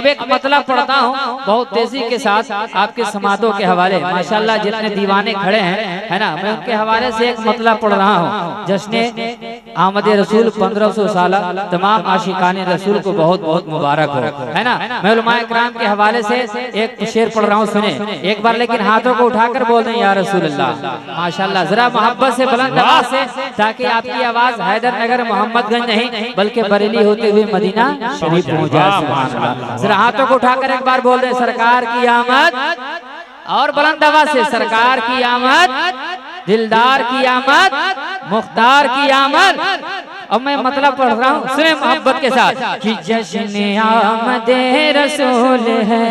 अब एक मतलब पढ़ता हूँ बहुत तेजी के साथ आपके समातों के हवाले। माशाल्लाह जितने दीवाने खड़े हैं है ना, मैं उनके हवाले से एक मतलब पढ़ रहा हूँ। जश्ने आमद रसूल 1500 साल तमाम आशिकाने रसूल को बहुत बहुत मुबारक हो, है ना। मैं उलमाए किराम के हवाले से एक शेर पढ़ रहा हूँ, सुने एक बार, लेकिन हाथों को उठाकर बोल दें या रसूल अल्लाह। माशाल्लाह जरा मोहब्बत से बुलंद आवाज से, ताकि आपकी आवाज हैदर नगर मोहम्मदगंज नहीं बल्कि बरेली होते हुए मदीना शरीफ पहुंच जाए। जरा हाथों को उठाकर एक बार बोल दें सरकार की आमद, और बुलंद आवाज से सरकार की आमद, दिलदार की आमद, मुख्तार की आमद। अब मैं मतलब पढ़ रहा हूँ, सुने मोहब्बत के साथ कि जश्न आमद रसूल है।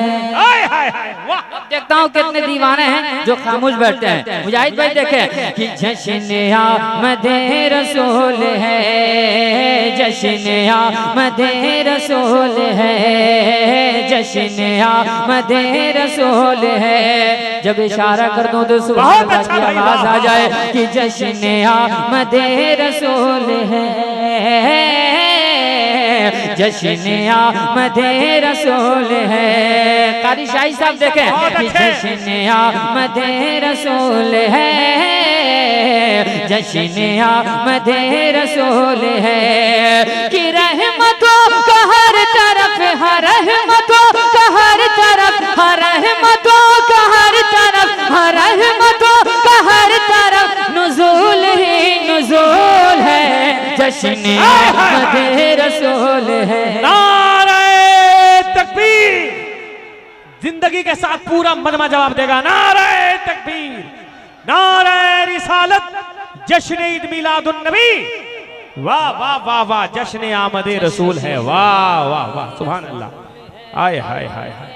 देखता हूँ कितने दीवाने हैं जो खामोश बैठते हैं। मुजाहिद भाई देखें कि जश्न आमद रसूल है, जश्न आमद रसूल है, जश्न आमद रसूल है। जब इशारा कर दूं तो सुभान अल्लाह की आवाज आ जाए कि जश्न आमद रसूल है, जश्न आमद रसूल है। कारी शाही साहब देखें कि जश्न आमद रसूल है, जश्न आमद रसूल है। कि रहमतों का हर तरफ, हर रहमतों का हर तरफ, हर रहमतों का हर तरफ, हर रहमतों का हर तरफ नुज़ूल ही नुज़ूल है। जश्न आमद रसूल है। नारे तकबीर। जिंदगी के साथ पूरा मजमा जवाब देगा। नारे तकबीर, नारे रिसालत, जश्न ईद मिलादुन नबी। वाह वाह वाह वाह, जश्न आमद रसूल है। वाह वाह वाह, सुभान अल्लाह। आय हाय हाय हाय,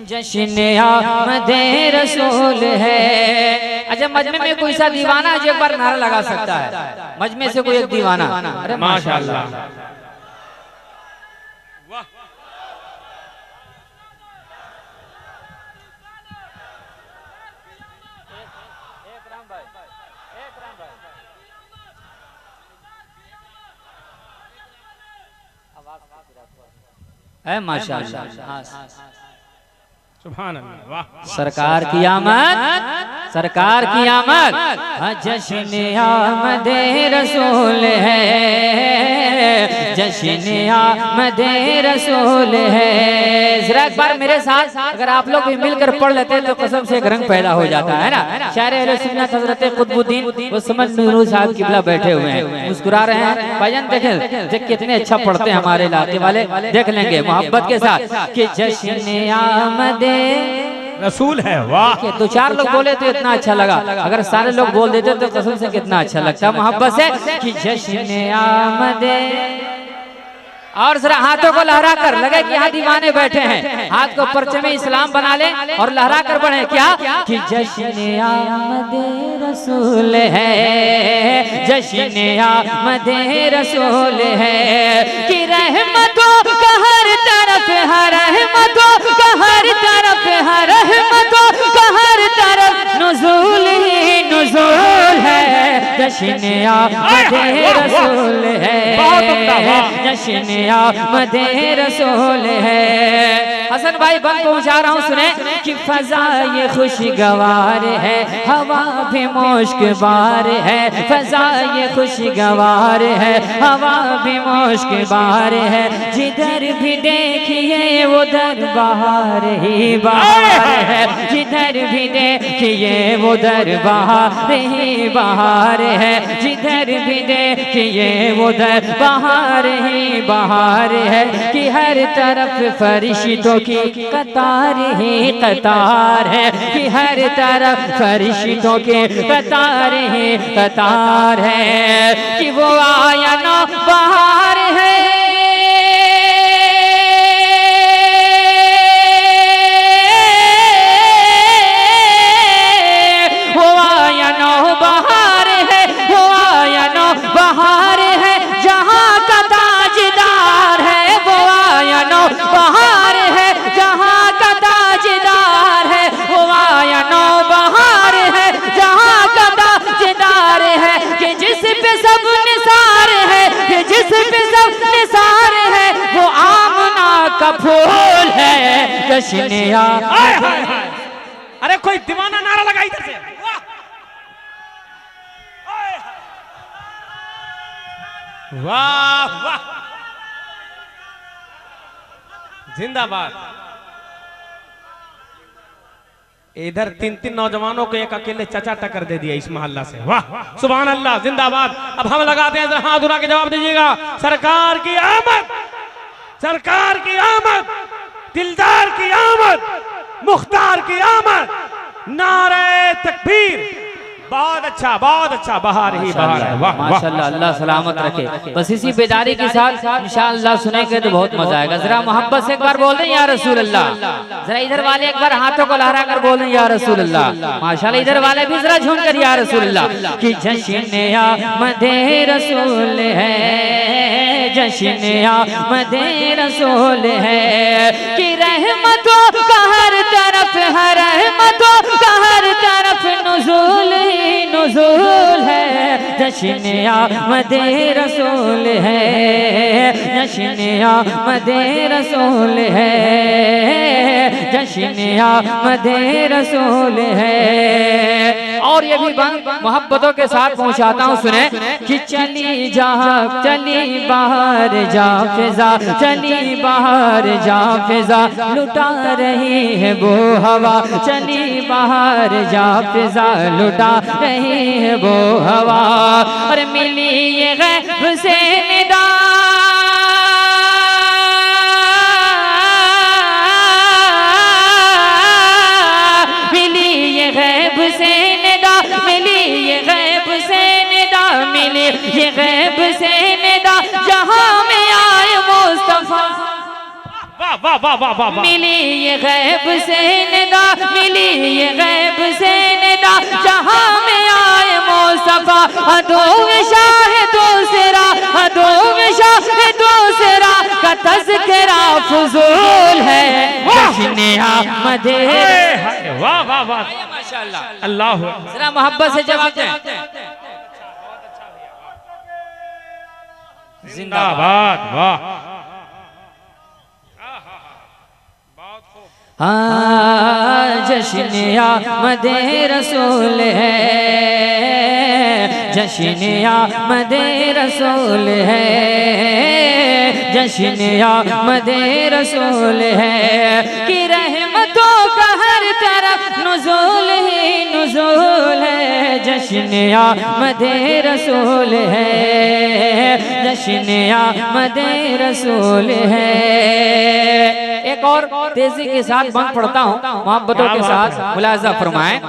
जश्न आमद रसूल है। अच्छा मजमे में कोई सा दीवाना जो एक बार नारा लगा सकता है, मजमे से कोई एक दीवाना। अरे माशाल्लाह, है माशाल्लाह, सुभान अल्लाह। वाह, सरकार की आमद, सरकार की आमद। जश्न आमद रसूल है, जश्न आमद रसूल है। जरा एक बार मेरे साथ अगर आप लोग भी मिलकर पढ़ लेते तो कसम से एक रंग पैदा हो जाता है ना। शायर अहले सुन्नत हजरत कुतुबुद्दीन वो समझ नूर साहब किबला बैठे हुए हैं, मुस्कुरा रहे हैं। भाईजान देखें देख कितने अच्छा पढ़ते हैं हमारे इलाके वाले, देख लेंगे मोहब्बत के साथ कि जश्न आमद रसूल है। वाह, दो चार लोग बोले तो इतना अच्छा लगा, अगर सारे लोग बोल देते तो कसम से कितना अच्छा लगता मोहब्बत से कि जश्न आमद। और जरा हाथों को लहरा कर लगे कि यहाँ दीवाने बैठे हैं, हाथ को परचमे इस्लाम बना ले और लहरा कर बढ़े क्या कि जश्न आमद रसूल है, जश्न आमद रसूल है। कि रहमतों का हर तरफ, हर रहमतों का हर तरफ, हर रहमतों का हर तरफ नुज़ूल ही नुज़ूल है। जश्न आमद रसूल है, जश्न आमद रसूल है। हसन भाई बंद पहुंचा रहा हूँ, सुने कि फजा ये खुशगवार है, हवा भी मुश्कबार है। फजा ये खुशगवार है, हवा भी मुश्कबार है। जिधर भी देखिए उधर बहार ही बहार है, जिधर भी देखिए उधर बहार ही बहार है। जिधर भी देखिए उधर बहार ही बहार है। कि हर तरफ फरिश्तों की कतार ही कतार है, कि हर तरफ फरिश्तों की कतार ही कतार है। कि वो आया ना बहार है, वो आया ना बहार है, वो आया ना बहार है। जहाँ का ताजदार है वो आया ना बहार है, जहाँ का ताजदार है वो आया ना बहार है, जहाँ का ताजदार है। कि जिस पे सब निसार है, कि जिस पे सब निसार है वो आमना का फूल है। जश्न अरे कोई दीवाना नारा लगा इधर से। वाह वाह, जिंदाबाद। इधर 3-3 नौजवानों को एक अकेले चचा टक्कर दे दिया इस मोहल्ला से। वाह सुभान अल्लाह, जिंदाबाद। अब हम लगाते हैं, हाथ उठा के जवाब दीजिएगा। सरकार की आमद, सरकार की आमद, दिलदार की आमद, मुख्तार की आमद, नारे तकबीर। बहुत अच्छा, बहार ही बहार है। वाह माशाल्लाह, अल्लाह सलामत रखे। बस इसी बेदारी के साथ इंशाअल्लाह सुनेंगे तो बहुत मजा आएगा। जरा मोहब्बत से एक बार बोल दें या रसूल अल्लाह। जरा इधर वाले एक बार हाथों को लहरा कर बोल दें या रसूल अल्लाह। माशाल्लाह, इधर वाले भी जरा झूम कर या रसूल अल्लाह। कि जश्न आमदे रसूल है, जश्न आमदे रसूल है, कि रहमतों का हर तरफ है, रहमतों का हर तरफ नुज़ूल नुज़ूल है। जश्न आमदे रसूल है, जश्न आमदे रसूल है, जश्न आमदे रसूल है। और ये भी बंद मोहब्बतों के साथ पहुंचाता हूँ, सुने। कि चली बाहर जा फिजा, चली बाहर जा फिजा, लुटा रही है वो हवा, चली बाहर जा फिजा, लुटा रही है वो हवा। और मिली ये गैब से निदा, मिली ये गैब से निदा, मिली ये गैब से निदा, मिली ये गैब से निदा, जहां में आए मुस्तफा। वाह वाह वाह वाह, मिली ये गैब से निदा, मिली ये गैब से निदा, जहां में आए मुस्तफा। अदो शाह दूसरा, अदो शाह दूसरा का तज़किरा फुज़ूल है। जश्न आमदे, वाह वाह वाह, माशाअल्लाह, अल्लाह। जरा मोहब्बत से जवाब दें। जिंदाबाद, वाह। हाँ, जश्न आमदे रसूल है, जश्न आमदे रसूल है, जश्न आमदे रसूल है। कि रहमतों का हर तरफ नुज़ूल ही नुज़ूल है। जश्न आमदे रसूल है, जश्न आमदे रसूल है। एक और तेजी के साथ बंद पढ़ता हूँ मोहब्बतों के साथ, मुलाजा फरमाएं।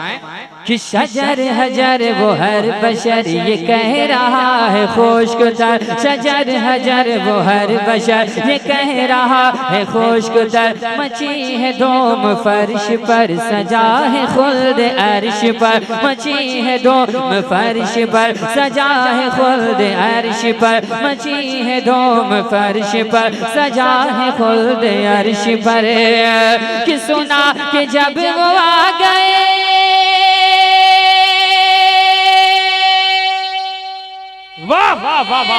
कि शजर हजर वो हर बशर ये कह रहा है खुश्क तर, शजर हजर वो हर बशर ये कह रहा है खुश्क तर। मची है धूम फर्श पर, सजा है खुल्द अर्श पर, मची है धूम फर्श पर, सजा है खुल्द अर्श पर, मची है धूम फर्श पर, सजा है खुल्द अर्श पर। कि सुना कि जब वो आ गए, वाह वाह वाह वाह,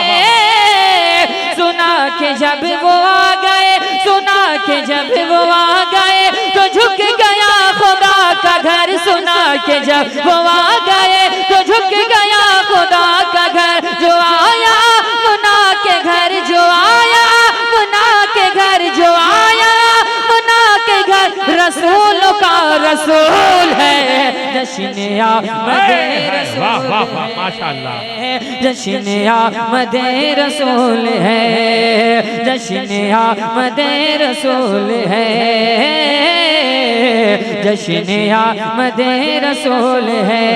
सुना कि जब वो आ गए, सुना कि जब वो आ गए तो झुक गया खुदा का घर। सुना कि जब वो आ गए तो झुक गया खुदा का घर। जो आया मुना के घर, जो आया मुना के घर, जो आया मुना के घर, रसूल का रसूल है। जश्न आमदे रसूल, वाह वाह वाह, माशाअल्लाह। जश्न आमदे रसूल है, जश्न आमदे रसूल है, जश्न आमदे रसूल है।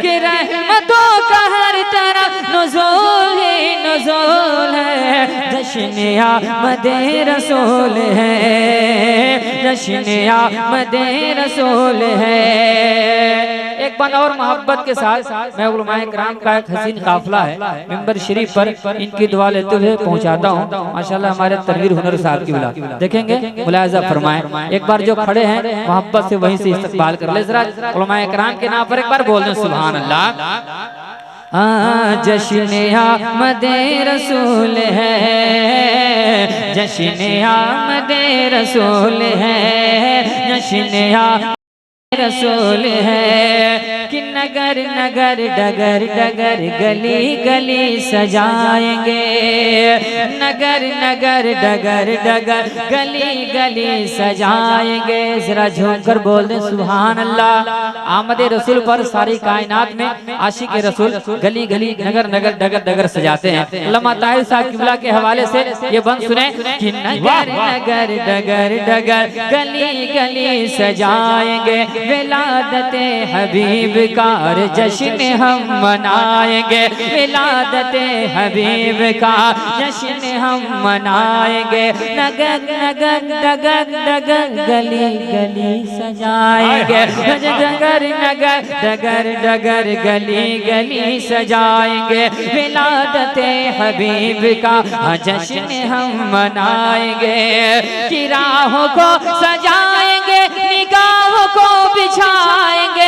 कि रहमतों का हर तरफ नुज़ूल ही नुज़ूल है। जश्न आमदे रसूल है, जश्न आमदे रसूल है। एक बार और मोहब्बत के साथ मैं उलमाए किराम का एक हसीन काफिला है मिंबर शरीफ पर इनकी दुआ लेते हुए पहुंचाता हूं। माशाल्लाह हमारे तनवीर हुनर साहब की बुला देखेंगे, मुलाजा फरमाएं। एक बार जो खड़े हैं मोहब्बत से वहीं से इस्तकबाल कर ले। जरा उलमाए किराम के नाम पर एक बार बोल दें सुभान अल्लाह। जश्न आमद रसूल है, जश्न आमद रसूल है, जश्न आमद रसूल है कि नगर नगर डगर डगर गली गली सजाएंगे, नगर नगर डगर डगर गली गली सजाएंगे। जरा झूम कर बोल दे सुभान अल्लाह। आमद रसूल पर सारी कायनात में आशिक रसूल गली गली नगर नगर डगर डगर सजाते हैं। अल्लामा ताहिर साहब किबला के हवाले से ये बंद सुने कि नगर नगर डगर डगर गली गली सजाएंगे, विलादते हबीब का जश्न हम मनाएंगे, विलादते हबीब का जश्न हम मनाएंगे। नगर नगर डगर डगर गली गली सजाएंगे, नगर नगर डगर डगर गली गली सजाएंगे, विलादते हबीब का जश्न हम मनाएंगे। कि राहों को सजाएंगे, निगाहों को बिछाएंगे,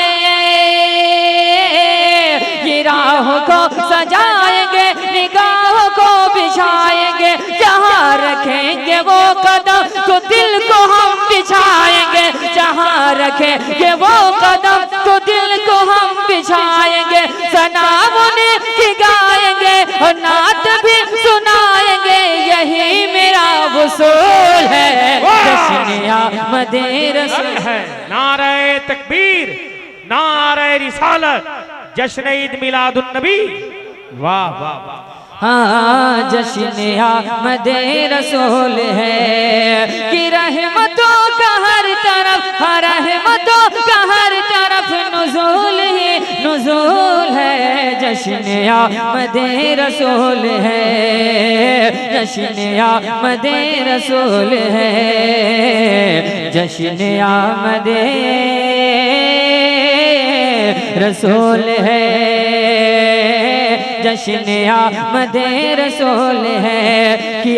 राहों को सजाएंगे, निगाहों को बिछाएंगे। जहाँ रखेंगे वो कदम तो दिल को हम बिछाएंगे, जहाँ रखेंगे वो कदम तो दिल को हम बिछाएंगे। सनाम उन्हें गाएंगे और नात भी सुनाएंगे, यही मेरा वसूल है, जश्न आमद रसूल है। नारे तकबीर, नारे रिसालत, जश्न ईद मिलादुन नबी। वाह वाह वाह। हाँ जश्न आमद रसूल है कि रहमतों का हर तरफ, रहमतों का हर तरफ नुज़ूल ही नुज़ूल है। जश्न आमद रसूल है, जश्न आमद रसूल है, जश्न आमद रसूल है, जश्न आमद रसूल है कि